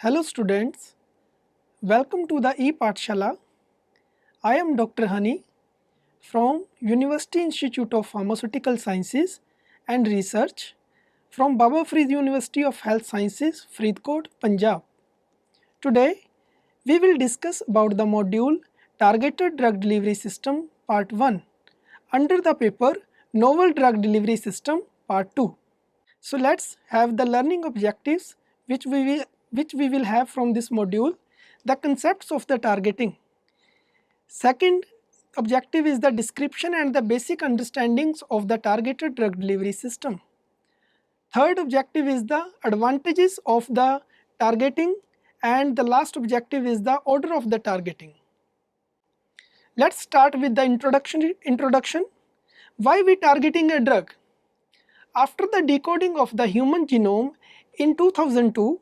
Hello students, welcome to the ePathshala. I am Dr. Hani from University Institute of Pharmaceutical Sciences and Research from Baba Farid University of Health Sciences, Faridkot, Punjab. Today we will discuss about the module Targeted Drug Delivery System Part 1 under the paper Novel Drug Delivery System Part 2. So let's have the learning objectives which we will have from this module. The concepts of the targeting. Second objective is the description and the basic understandings of the targeted drug delivery system. Third objective is the advantages of the targeting, and the last objective is the order of the targeting. Let's start with the introduction. Why we targeting a drug? After the decoding of the human genome in 2002,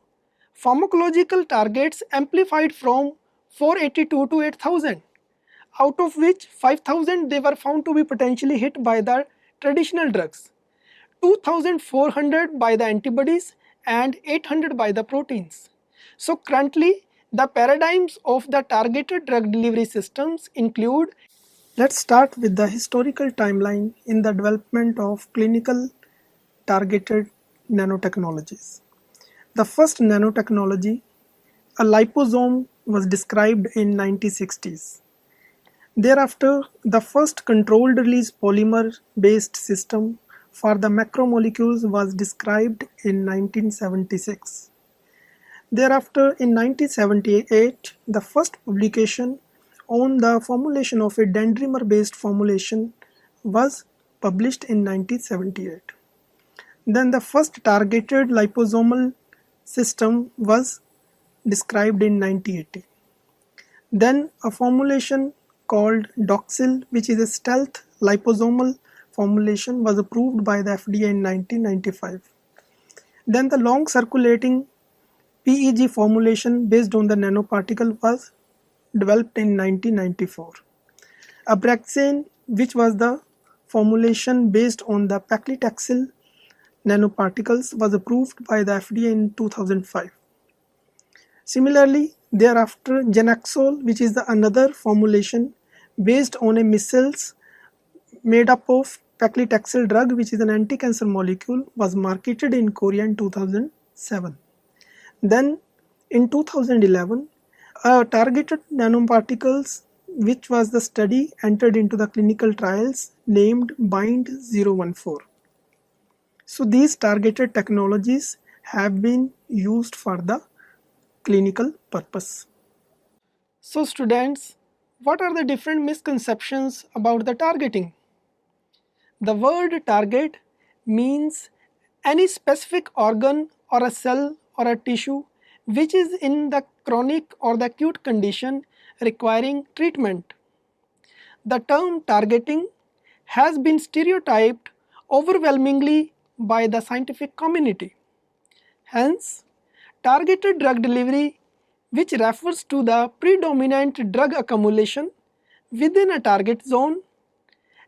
pharmacological targets amplified from 482 to 8000, out of which 5000 they were found to be potentially hit by the traditional drugs, 2400 by the antibodies and 800 by the proteins. So currently the paradigms of the targeted drug delivery systems include. Let's start with the historical timeline in the development of clinical targeted nanotechnologies. The first nanotechnology, a liposome, was described in 1960s. Thereafter, the first controlled release polymer based system for the macromolecules was described in 1976. Thereafter, in 1978, the first publication on the formulation of a dendrimer based formulation was published in 1978. Then the first targeted liposomal system was described in 1980. Then a formulation called Doxil, which is a stealth liposomal formulation, was approved by the FDA in 1995. Then the long circulating PEG formulation based on the nanoparticle was developed in 1994. Abraxane, which was the formulation based on the paclitaxel nanoparticles, was approved by the FDA in 2005. Similarly, thereafter Genaxol, which is another formulation based on a micelles made up of paclitaxel drug, which is an anti-cancer molecule, was marketed in Korea in 2007. Then in 2011, targeted nanoparticles, which was the study, entered into the clinical trials named BIND-014. So these targeted technologies have been used for the clinical purpose. So students, what are the different misconceptions about the targeting? The word target means any specific organ or a cell or a tissue which is in the chronic or the acute condition requiring treatment. The term targeting has been stereotyped overwhelmingly by the scientific community. Hence, targeted drug delivery, which refers to the predominant drug accumulation within a target zone,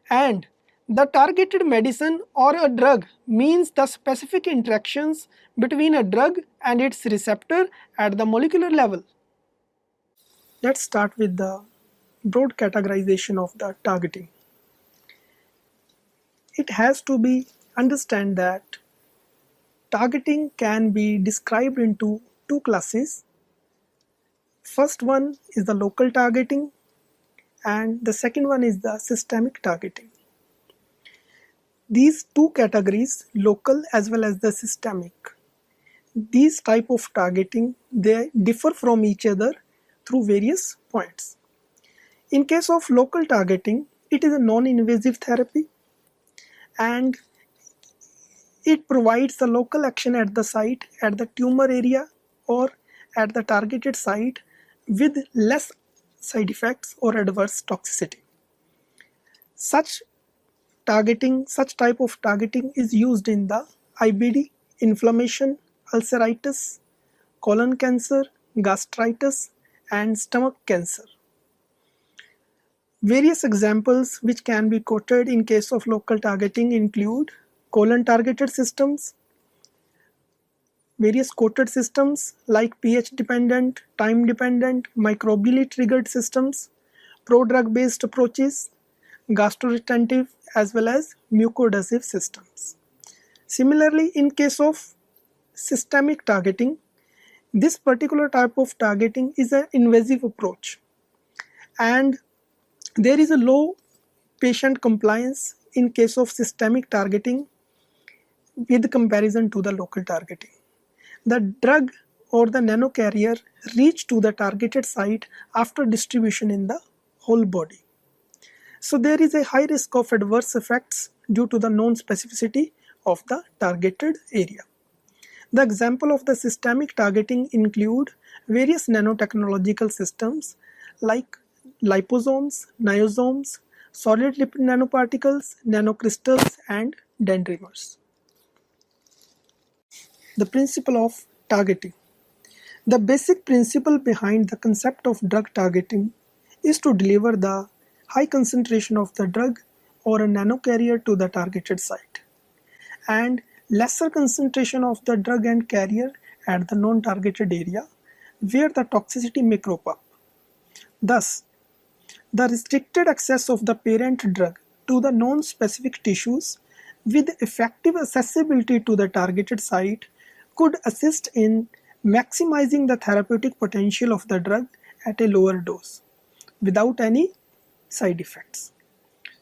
and the targeted medicine or a drug means the specific interactions between a drug and its receptor at the molecular level. Let's start with the broad categorization of the targeting. It has to be understood that targeting can be described into two classes. First one is the local targeting and the second one is the systemic targeting. These two categories, local as well as the systemic, these type of targeting, they differ from each other through various points. In case of local targeting, it is a non-invasive therapy and it provides a local action at the site, at the tumor area or at the targeted site with less side effects or adverse toxicity. Such type of targeting is used in the IBD, inflammation, ulceritis, colon cancer, gastritis and stomach cancer. Various examples which can be quoted in case of local targeting include colon targeted systems, various coated systems like pH dependent, time dependent, microbially triggered systems, prodrug based approaches, gastroretentive as well as mucoadhesive systems. Similarly, in case of systemic targeting, this particular type of targeting is an invasive approach, and there is a low patient compliance in case of systemic targeting with comparison to the local targeting. The drug or the nanocarrier reach to the targeted site after distribution in the whole body. So there is a high risk of adverse effects due to the non-specificity of the targeted area. The example of the systemic targeting include various nanotechnological systems like liposomes, niosomes, solid lipid nanoparticles, nanocrystals, and dendrimers. The principle of targeting. The basic principle behind the concept of drug targeting is to deliver the high concentration of the drug or a nanocarrier to the targeted site, and lesser concentration of the drug and carrier at the non-targeted area where the toxicity may crop up. Thus, the restricted access of the parent drug to the non-specific tissues with effective accessibility to the targeted site could assist in maximizing the therapeutic potential of the drug at a lower dose without any side effects.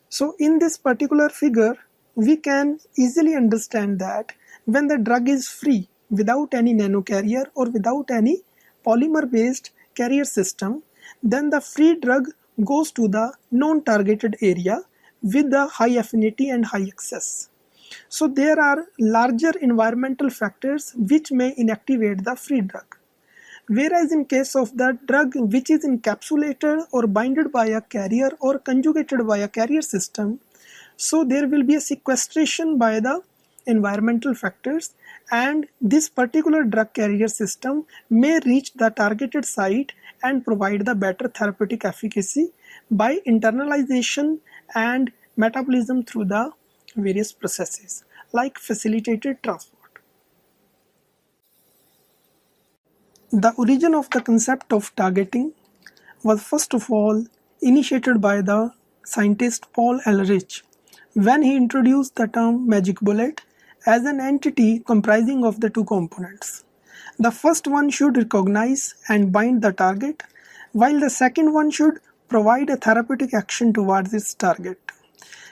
So in this particular figure, we can easily understand that when the drug is free without any nanocarrier or without any polymer based carrier system, then the free drug goes to the non-targeted area with the high affinity and high access. So there are larger environmental factors which may inactivate the free drug. Whereas in case of the drug which is encapsulated or binded by a carrier or conjugated by a carrier system, so there will be a sequestration by the environmental factors, and this particular drug carrier system may reach the targeted site and provide the better therapeutic efficacy by internalization and metabolism through the various processes like facilitated transport. The origin of the concept of targeting was first of all initiated by the scientist Paul Ehrlich when he introduced the term magic bullet as an entity comprising of the two components. The first one should recognize and bind the target, while the second one should provide a therapeutic action towards its target.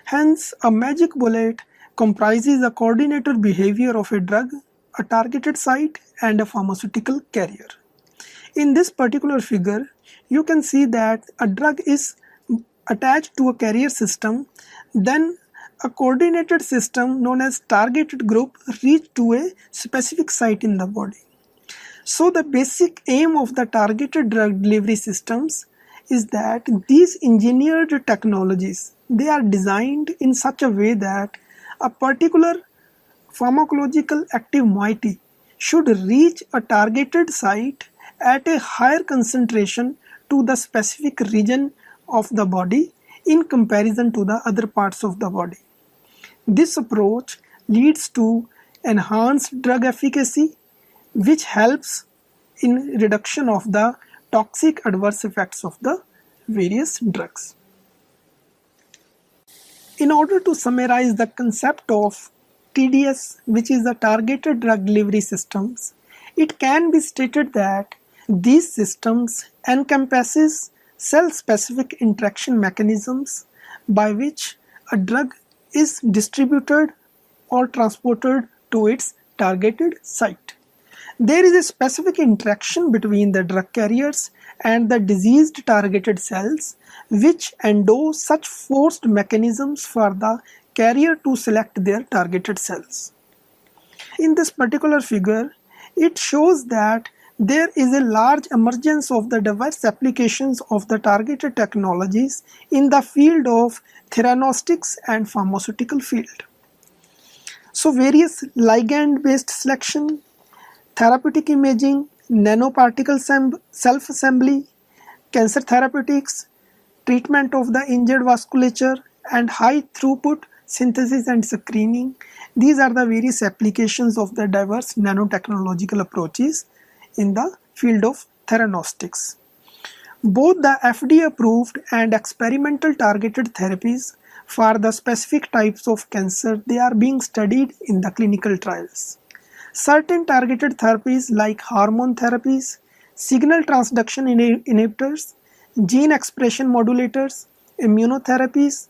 Hence, a magic bullet comprises a coordinated behavior of a drug, a targeted site, and a pharmaceutical carrier. In this particular figure, you can see that a drug is attached to a carrier system, then a coordinated system known as targeted group reach to a specific site in the body. So the basic aim of the targeted drug delivery systems is that these engineered technologies, they are designed in such a way that a particular pharmacological active moiety should reach a targeted site at a higher concentration to the specific region of the body in comparison to the other parts of the body. This approach leads to enhanced drug efficacy, which helps in reduction of the toxic adverse effects of the various drugs. In order to summarize the concept of TDS, which is the targeted drug delivery systems, it can be stated that these systems encompasses cell-specific interaction mechanisms by which a drug is distributed or transported to its targeted site. There is a specific interaction between the drug carriers and the diseased targeted cells which endow such forced mechanisms for the carrier to select their targeted cells. In this particular figure, it shows that there is a large emergence of the diverse applications of the targeted technologies in the field of theranostics and pharmaceutical field. So various ligand-based selection, therapeutic imaging, nanoparticle self-assembly, cancer therapeutics, treatment of the injured vasculature, and high throughput synthesis and screening. These are the various applications of the diverse nanotechnological approaches in the field of theranostics. Both the FDA-approved and experimental targeted therapies for the specific types of cancer they are being studied in the clinical trials. Certain targeted therapies like hormone therapies, signal transduction inhibitors, gene expression modulators, immunotherapies,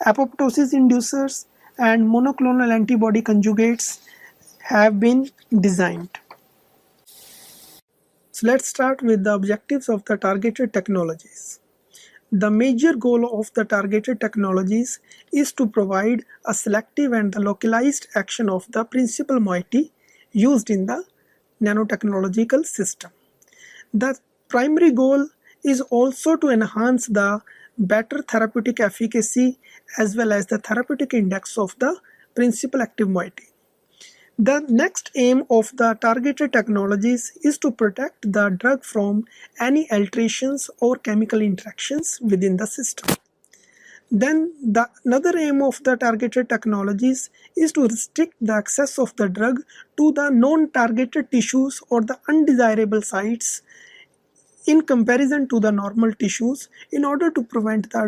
apoptosis inducers, and monoclonal antibody conjugates have been designed. So let's start with the objectives of the targeted technologies. The major goal of the targeted technologies is to provide a selective and the localized action of the principal moiety used in the nanotechnological system. The primary goal is also to enhance the better therapeutic efficacy as well as the therapeutic index of the principal active moiety. The next aim of the targeted technologies is to protect the drug from any alterations or chemical interactions within the system. Then another aim of the targeted technologies is to restrict the access of the drug to the non-targeted tissues or the undesirable sites in comparison to the normal tissues in order to prevent the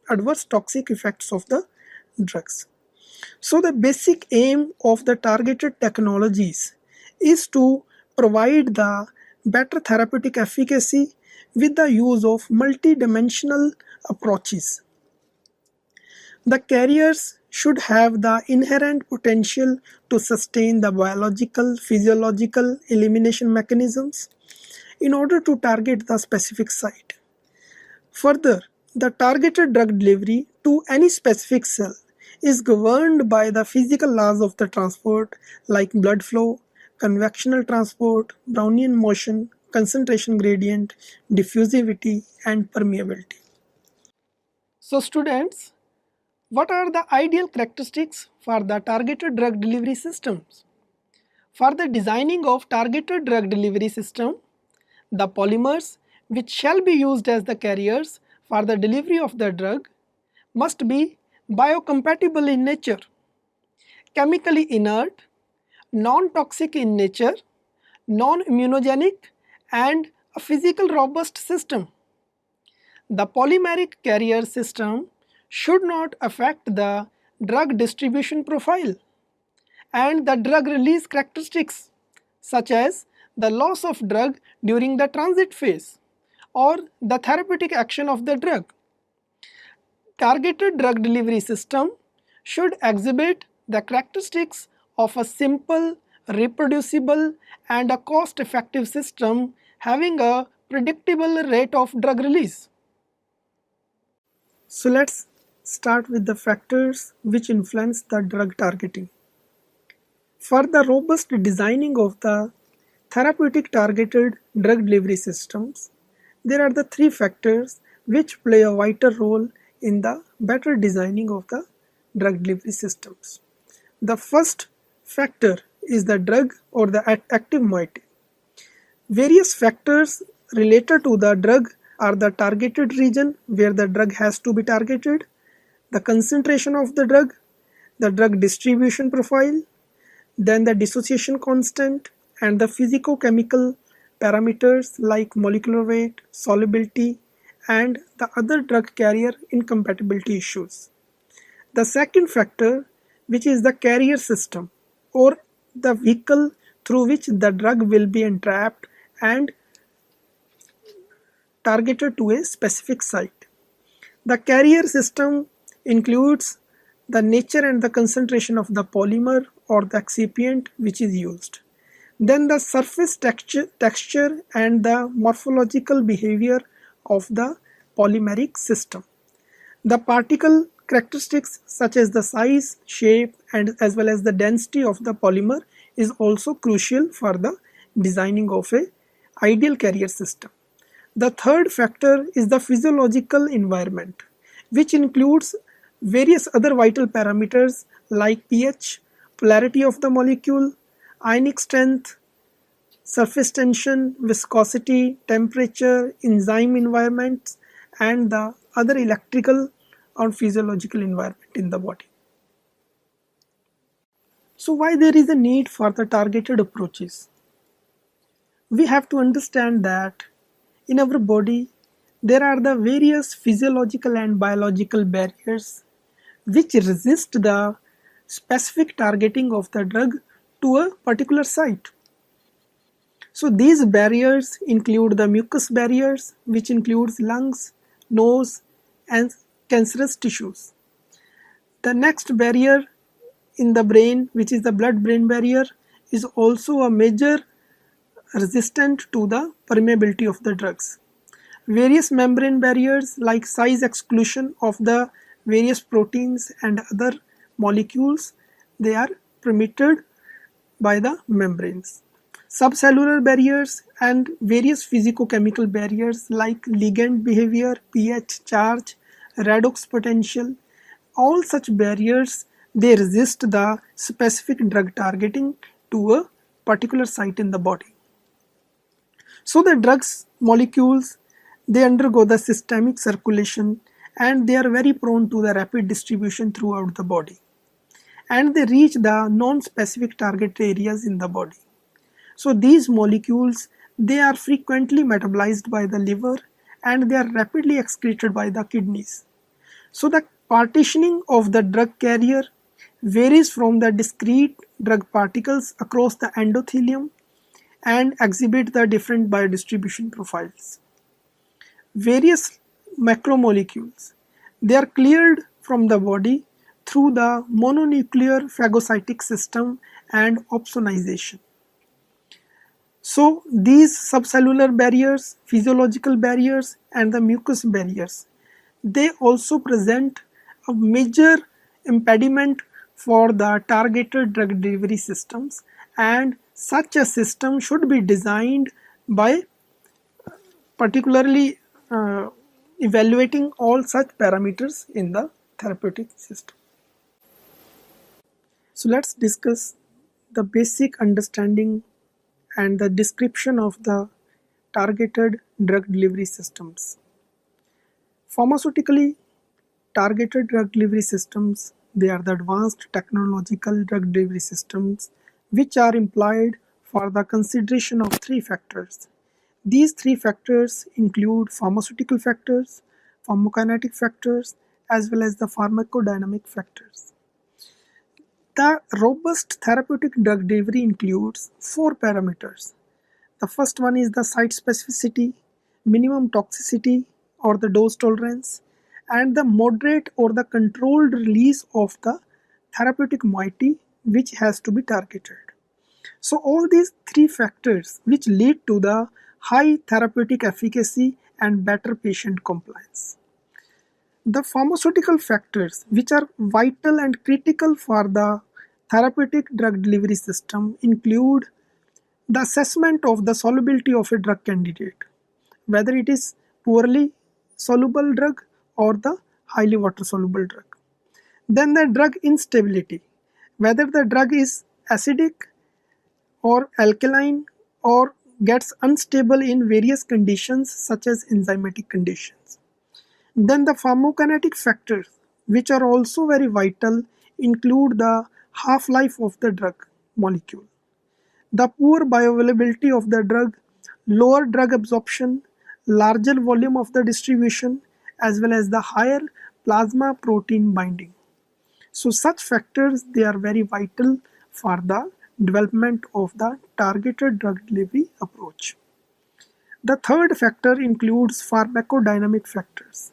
adverse toxic effects of the drugs. So the basic aim of the targeted technologies is to provide the better therapeutic efficacy with the use of multidimensional approaches. The carriers should have the inherent potential to sustain the biological, physiological elimination mechanisms in order to target the specific site. Further, the targeted drug delivery to any specific cell is governed by the physical laws of the transport like blood flow, convectional transport, Brownian motion, concentration gradient, diffusivity, and permeability. So students, what are the ideal characteristics for the targeted drug delivery systems? For the designing of targeted drug delivery system, the polymers which shall be used as the carriers for the delivery of the drug must be biocompatible in nature, chemically inert, non-toxic in nature, non-immunogenic, and a physical robust system. The polymeric carrier system should not affect the drug distribution profile and the drug release characteristics such as the loss of drug during the transit phase or the therapeutic action of the drug. Targeted drug delivery system should exhibit the characteristics of a simple, reproducible, and a cost-effective system having a predictable rate of drug release. So let's start with the factors which influence the drug targeting. For the robust designing of the therapeutic targeted drug delivery systems, there are the three factors which play a vital role in the better designing of the drug delivery systems. The first factor is the drug or the active moiety. Various factors related to the drug are the targeted region where the drug has to be targeted, the concentration of the drug distribution profile, then the dissociation constant, and the physicochemical parameters like molecular weight, solubility, and the other drug carrier incompatibility issues. The second factor, which is the carrier system or the vehicle through which the drug will be entrapped and targeted to a specific site. The carrier system includes the nature and the concentration of the polymer or the excipient which is used. Then the surface texture and the morphological behavior of the polymeric system. The particle characteristics such as the size, shape, and as well as the density of the polymer is also crucial for the designing of a ideal carrier system. The third factor is the physiological environment, which includes various other vital parameters like pH, polarity of the molecule, ionic strength, surface tension, viscosity, temperature, enzyme environments, and the other electrical or physiological environment in the body. So why there is a need for the targeted approaches? We have to understand that in our body there are the various physiological and biological barriers which resist the specific targeting of the drug to a particular site. So these barriers include the mucous barriers, which includes lungs, nose, and cancerous tissues. The next barrier in the brain, which is the blood-brain barrier, is also a major resistant to the permeability of the drugs. Various membrane barriers like size exclusion of the various proteins and other molecules, they are permitted by the membranes. Subcellular barriers and various physicochemical barriers like ligand behavior, pH, charge, redox potential, all such barriers, they resist the specific drug targeting to a particular site in the body. So the drugs molecules, they undergo the systemic circulation and they are very prone to the rapid distribution throughout the body, and they reach the non-specific target areas in the body. So these molecules, they are frequently metabolized by the liver and they are rapidly excreted by the kidneys. So the partitioning of the drug carrier varies from the discrete drug particles across the endothelium and exhibit the different biodistribution profiles. Various macromolecules, they are cleared from the body through the mononuclear phagocytic system and opsonization. So these subcellular barriers, physiological barriers, and the mucous barriers, they also present a major impediment for the targeted drug delivery systems, and such a system should be designed by particularly evaluating all such parameters in the therapeutic system. So let's discuss the basic understanding and the description of the targeted drug delivery systems. Pharmaceutically targeted drug delivery systems, they are the advanced technological drug delivery systems which are employed for the consideration of three factors. These three factors include pharmaceutical factors, pharmacokinetic factors, as well as the pharmacodynamic factors. The robust therapeutic drug delivery includes four parameters. The first one is the site specificity, minimum toxicity or the dose tolerance, and the moderate or the controlled release of the therapeutic moiety which has to be targeted. So all these three factors which lead to the high therapeutic efficacy and better patient compliance. The pharmaceutical factors which are vital and critical for the therapeutic drug delivery system include the assessment of the solubility of a drug candidate, whether it is poorly soluble drug or the highly water soluble drug. Then the drug instability, whether the drug is acidic or alkaline or gets unstable in various conditions such as enzymatic conditions. Then the pharmacokinetic factors which are also very vital include the half-life of the drug molecule, the poor bioavailability of the drug, lower drug absorption, larger volume of the distribution, as well as the higher plasma protein binding. So such factors, they are very vital for the development of the targeted drug delivery approach. The third factor includes pharmacodynamic factors.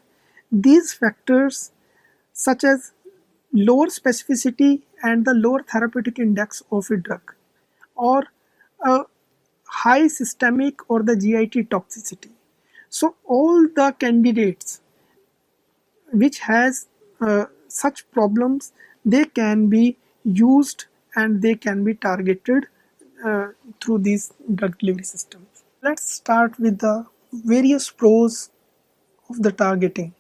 These factors such as lower specificity and the lower therapeutic index of a drug, or a high systemic or the GIT toxicity. So all the candidates which has such problems, they can be used and they can be targeted through these drug delivery systems. Let's start with the various pros of the targeting.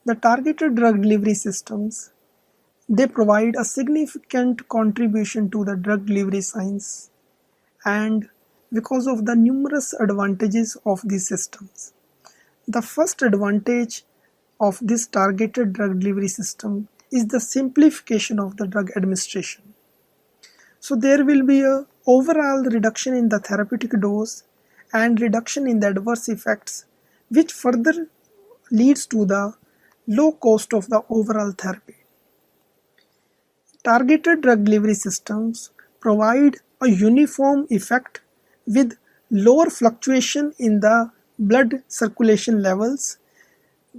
The targeted drug delivery systems, they provide a significant contribution to the drug delivery science, and because of the numerous advantages of these systems. The first advantage of this targeted drug delivery system is the simplification of the drug administration. So there will be a overall reduction in the therapeutic dose and reduction in the adverse effects, which further leads to the low cost of the overall therapy. Targeted drug delivery systems provide a uniform effect with lower fluctuation in the blood circulation levels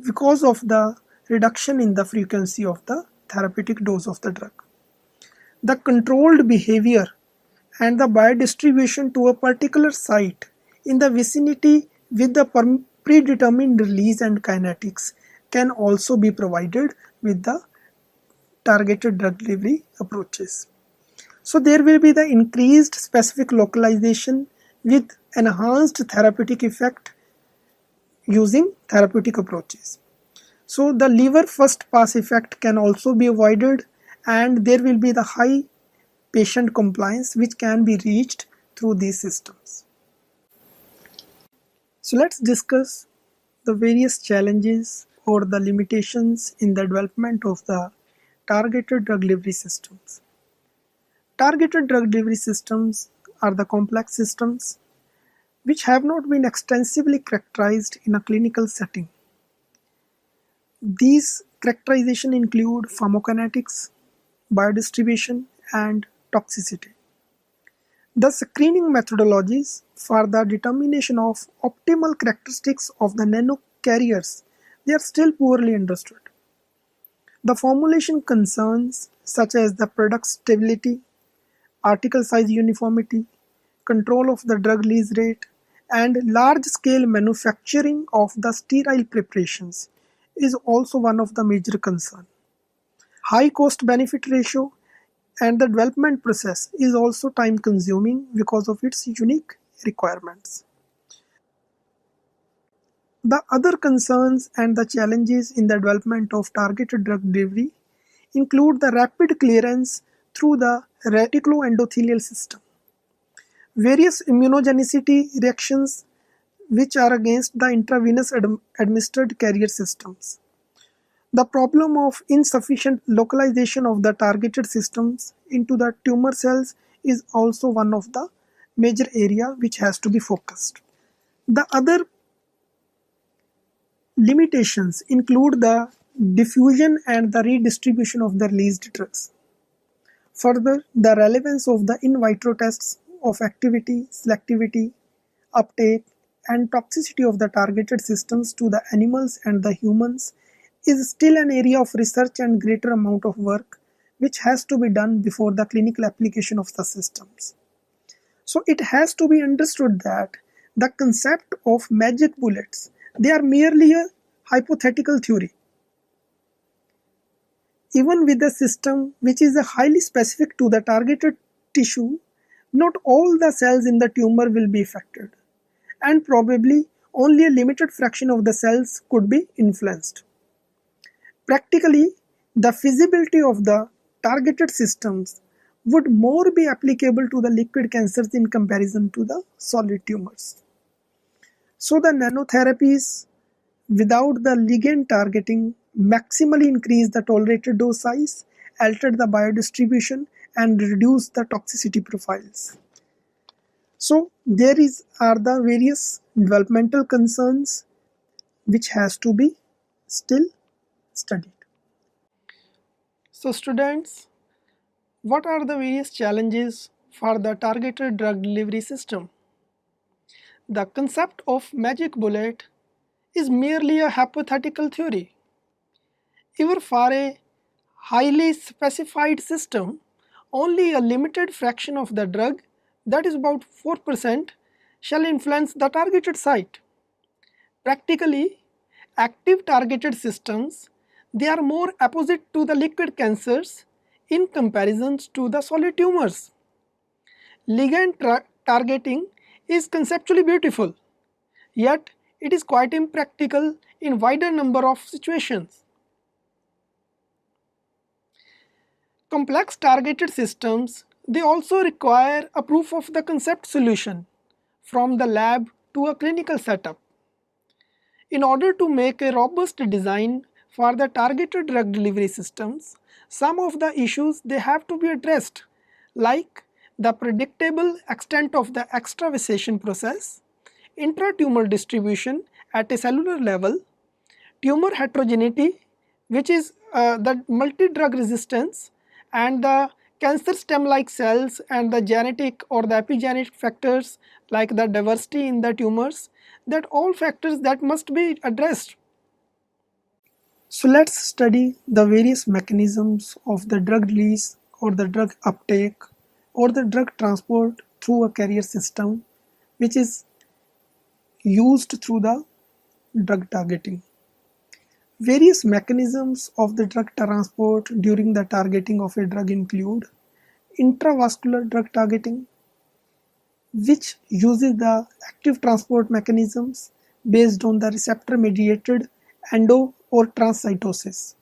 because of the reduction in the frequency of the therapeutic dose of the drug. The controlled behavior and the biodistribution to a particular site in the vicinity with the predetermined release and kinetics can also be provided with the targeted drug delivery approaches. So there will be the increased specific localization with enhanced therapeutic effect using therapeutic approaches. So the liver first pass effect can also be avoided, and there will be the high patient compliance which can be reached through these systems. So let's discuss the various challenges or the limitations in the development of the targeted drug delivery systems. Targeted drug delivery systems are the complex systems which have not been extensively characterized in a clinical setting. These characterization include pharmacokinetics, biodistribution, and toxicity. The screening methodologies for the determination of optimal characteristics of the nanocarriers, they are still poorly understood. The formulation concerns such as the product stability, particle size uniformity, control of the drug release rate, and large-scale manufacturing of the sterile preparations is also one of the major concerns. High cost-benefit ratio and the development process is also time consuming because of its unique requirements. The other concerns and the challenges in the development of targeted drug delivery include the rapid clearance through the reticuloendothelial system, various immunogenicity reactions which are against the intravenous administered carrier systems. The problem of insufficient localization of the targeted systems into the tumor cells is also one of the major area which has to be focused. The other limitations include the diffusion and the redistribution of the released drugs. Further, the relevance of the in vitro tests of activity, selectivity, uptake, and toxicity of the targeted systems to the animals and the humans is still an area of research and greater amount of work which has to be done before the clinical application of the systems. So it has to be understood that the concept of magic bullets, they are merely a hypothetical theory. Even with a system which is highly specific to the targeted tissue, not all the cells in the tumor will be affected, and probably only a limited fraction of the cells could be influenced. Practically, the feasibility of the targeted systems would more be applicable to the liquid cancers in comparison to the solid tumors. So the nanotherapies without the ligand targeting maximally increase the tolerated dose size, alter the biodistribution, and reduce the toxicity profiles. So there are the various developmental concerns which has to be still studied. So students, what are the various challenges for the targeted drug delivery system? The concept of magic bullet is merely a hypothetical theory. Even for a highly specified system, only a limited fraction of the drug, that is about 4%, shall influence the targeted site. Practically, active targeted systems, they are more opposite to the liquid cancers in comparison to the solid tumors. Ligand targeting is conceptually beautiful, yet it is quite impractical in wider number of situations. Complex targeted systems, they also require a proof of the concept solution from the lab to a clinical setup. In order to make a robust design for the targeted drug delivery systems, some of the issues they have to be addressed, like the predictable extent of the extravasation process, intratumor distribution at a cellular level, tumor heterogeneity, which is the multi-drug resistance, and the cancer stem-like cells and the genetic or the epigenetic factors like the diversity in the tumors, that all factors that must be addressed. So let's study the various mechanisms of the drug release or the drug uptake or the drug transport through a carrier system which is used through the drug targeting. Various mechanisms of the drug transport during the targeting of a drug include intravascular drug targeting, which uses the active transport mechanisms based on the receptor mediated endo or transcytosis.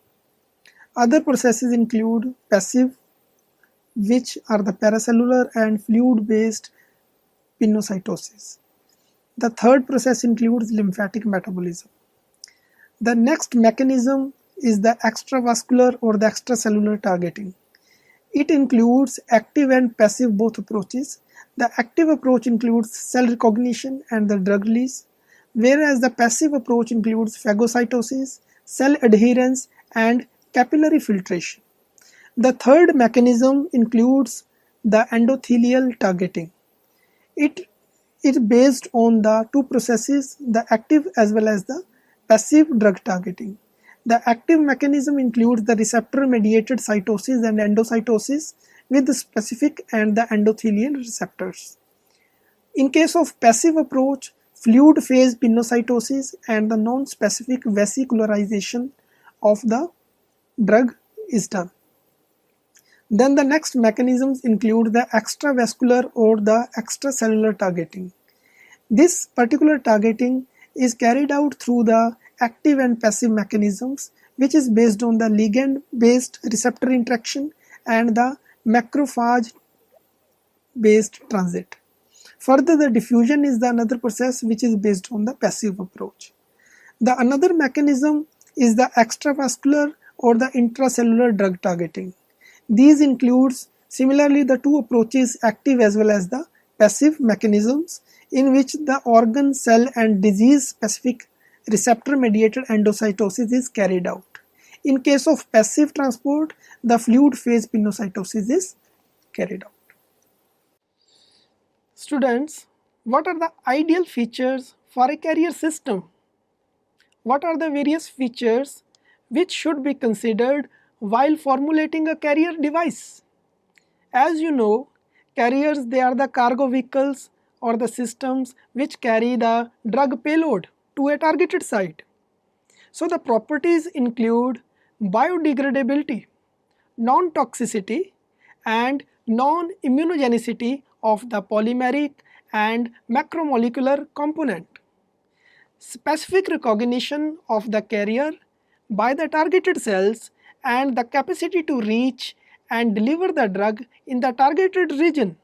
Other processes include passive, which are the paracellular and fluid based pinocytosis. The third process includes lymphatic metabolism. The next mechanism is the extravascular or the extracellular targeting. It includes active and passive both approaches. The active approach includes cell recognition and the drug release, whereas the passive approach includes phagocytosis, cell adherence, and capillary filtration. The third mechanism includes the endothelial targeting. It is based on the two processes, the active as well as the passive drug targeting. The active mechanism includes the receptor-mediated cytosis and endocytosis with the specific and the endothelial receptors. In case of passive approach, fluid phase pinocytosis and the non-specific vesicularization of the drug is done. Then the next mechanisms include the extravascular or the extracellular targeting. This particular targeting is carried out through the active and passive mechanisms, which is based on the ligand-based receptor interaction and the macrophage-based transit. Further, the diffusion is the another process which is based on the passive approach. The another mechanism is the extravascular or the intracellular drug targeting. These includes similarly the two approaches, active as well as the passive mechanisms, in which the organ, cell and disease specific receptor mediated endocytosis is carried out. In case of passive transport, the fluid phase pinocytosis is carried out. Students, what are the ideal features for a carrier system? What are the various features which should be considered while formulating a carrier device? As you know, carriers, they are the cargo vehicles or the systems which carry the drug payload to a targeted site. So the properties include biodegradability, non-toxicity and non-immunogenicity of the polymeric and macromolecular component, specific recognition of the carrier by the targeted cells and the capacity to reach and deliver the drug in the targeted region.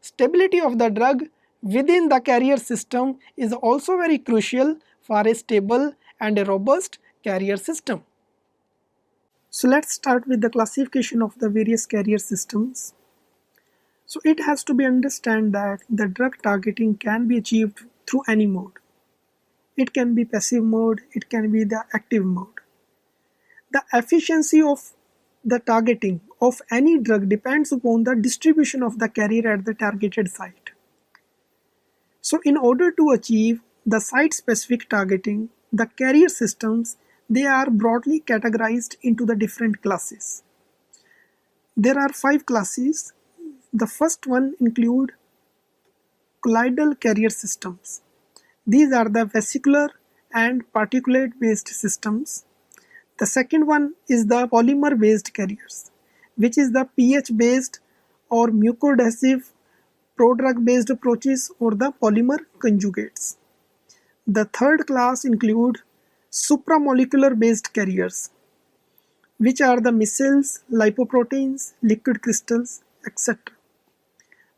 Stability of the drug within the carrier system is also very crucial for a stable and a robust carrier system. So let's start with the classification of the various carrier systems. So it has to be understood that the drug targeting can be achieved through any mode. It can be passive mode, it can be the active mode. The efficiency of the targeting of any drug depends upon the distribution of the carrier at the targeted site. So in order to achieve the site-specific targeting, the carrier systems, they are broadly categorized into the different classes. There are 5 classes. The first one include colloidal carrier systems. These are the vesicular and particulate based systems. The second one is the polymer based carriers, which is the pH based or mucoadhesive prodrug based approaches or the polymer conjugates. The third class include supramolecular based carriers, which are the micelles, lipoproteins, liquid crystals, etc.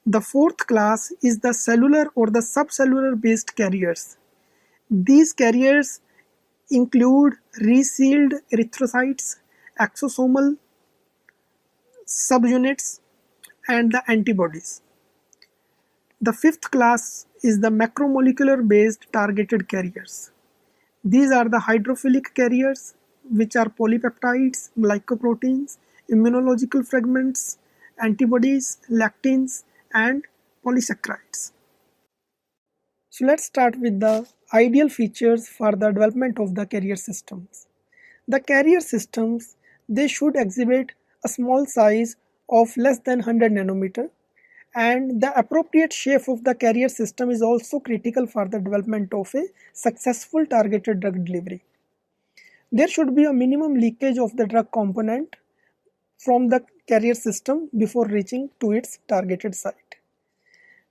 The fourth class is the cellular or the subcellular based carriers. These carriers include resealed erythrocytes, exosomal subunits, and the antibodies. The fifth class is the macromolecular based targeted carriers. These are the hydrophilic carriers, which are polypeptides, glycoproteins, immunological fragments, antibodies, lectins, and polysaccharides. So let's start with the ideal features for the development of the carrier systems. The carrier systems, they should exhibit a small size of less than 100 nanometer, and the appropriate shape of the carrier system is also critical for the development of a successful targeted drug delivery. There should be a minimum leakage of the drug component from the carrier system before reaching to its targeted site.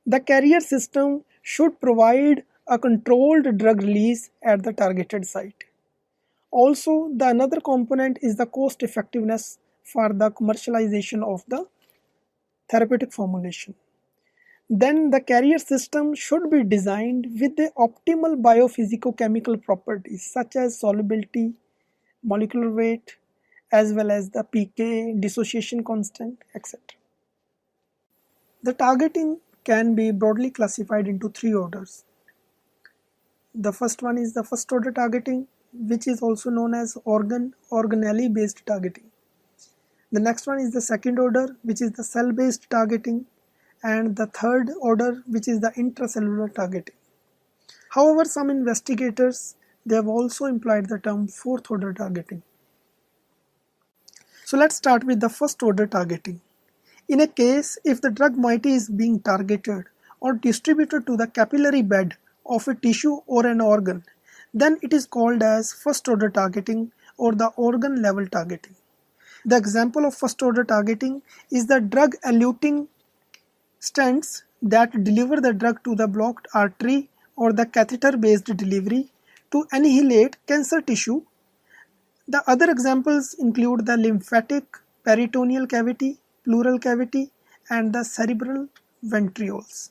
The carrier system should provide a controlled drug release at the targeted site. Also, the another component is the cost effectiveness for the commercialization of the therapeutic formulation. Then the carrier system should be designed with the optimal biophysicochemical properties such as solubility, molecular weight, as well as the pK, dissociation constant, etc. The targeting can be broadly classified into three orders. The first one is the first order targeting, which is also known as organelle based targeting. The next one is the second order, which is the cell based targeting, and the third order, which is the intracellular targeting. However, some investigators, they have also employed the term fourth order targeting. So let's start with the first order targeting. In a case, if the drug moiety is being targeted or distributed to the capillary bed of a tissue or an organ, then it is called as first order targeting or the organ level targeting. The example of first order targeting is the drug eluting stents that deliver the drug to the blocked artery or the catheter based delivery to annihilate cancer tissue. The other examples include the lymphatic peritoneal cavity, pleural cavity, and the cerebral ventrioles.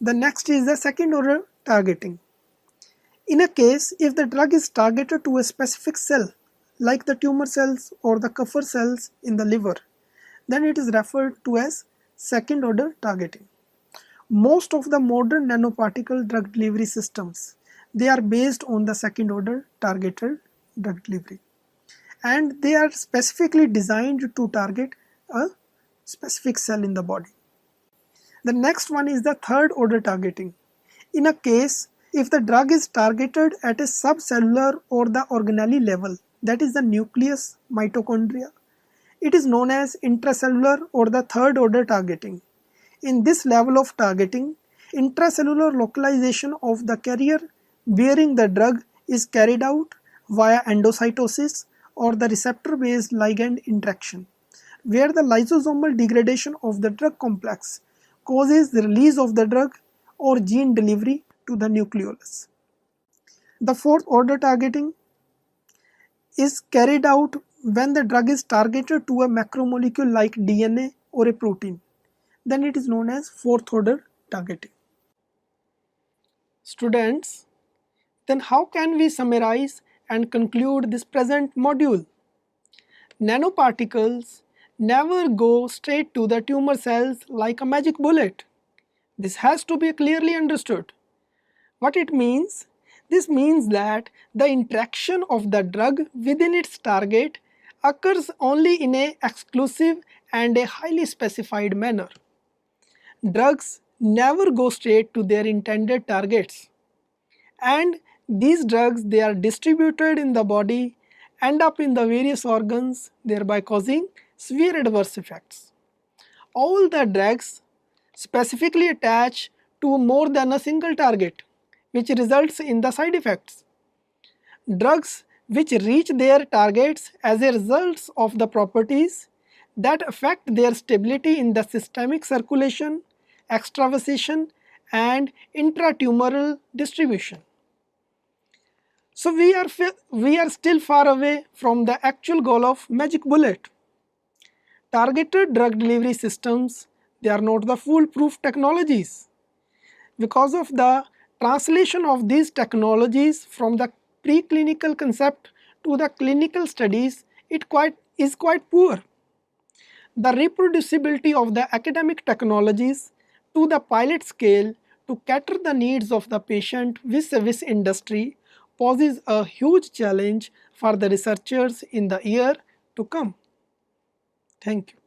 The next is the second order targeting. In a case, if the drug is targeted to a specific cell, like the tumor cells or the Kupffer cells in the liver, then it is referred to as second order targeting. Most of the modern nanoparticle drug delivery systems, they are based on the second order targeted drug delivery, and they are specifically designed to target a specific cell in the body. The next one is the third order targeting. In a case, if the drug is targeted at a subcellular or the organelle level, that is the nucleus, mitochondria, it is known as intracellular or the third order targeting. In this level of targeting, intracellular localization of the carrier bearing the drug is carried out via endocytosis or the receptor based ligand interaction, where the lysosomal degradation of the drug complex causes the release of the drug or gene delivery to the nucleolus. The fourth order targeting is carried out when the drug is targeted to a macromolecule like DNA or a protein. Then it is known as fourth order targeting. Students, then how can we summarize and conclude this present module? Nanoparticles never go straight to the tumor cells like a magic bullet. This has to be clearly understood. What it means? This means that the interaction of the drug within its target occurs only in an exclusive and a highly specified manner. Drugs never go straight to their intended targets, and these drugs, they are distributed in the body, end up in the various organs, thereby causing severe adverse effects. All the drugs specifically attach to more than a single target, which results in the side effects. Drugs which reach their targets as a result of the properties that affect their stability in the systemic circulation, extravasation, and intratumoral distribution. So we are still far away from the actual goal of magic bullet. Targeted drug delivery systems, they are not the foolproof technologies. Because of the translation of these technologies from the preclinical concept to the clinical studies, it is quite poor. The reproducibility of the academic technologies to the pilot scale to cater the needs of the patient vis-a-vis industry poses a huge challenge for the researchers in the year to come. Thank you.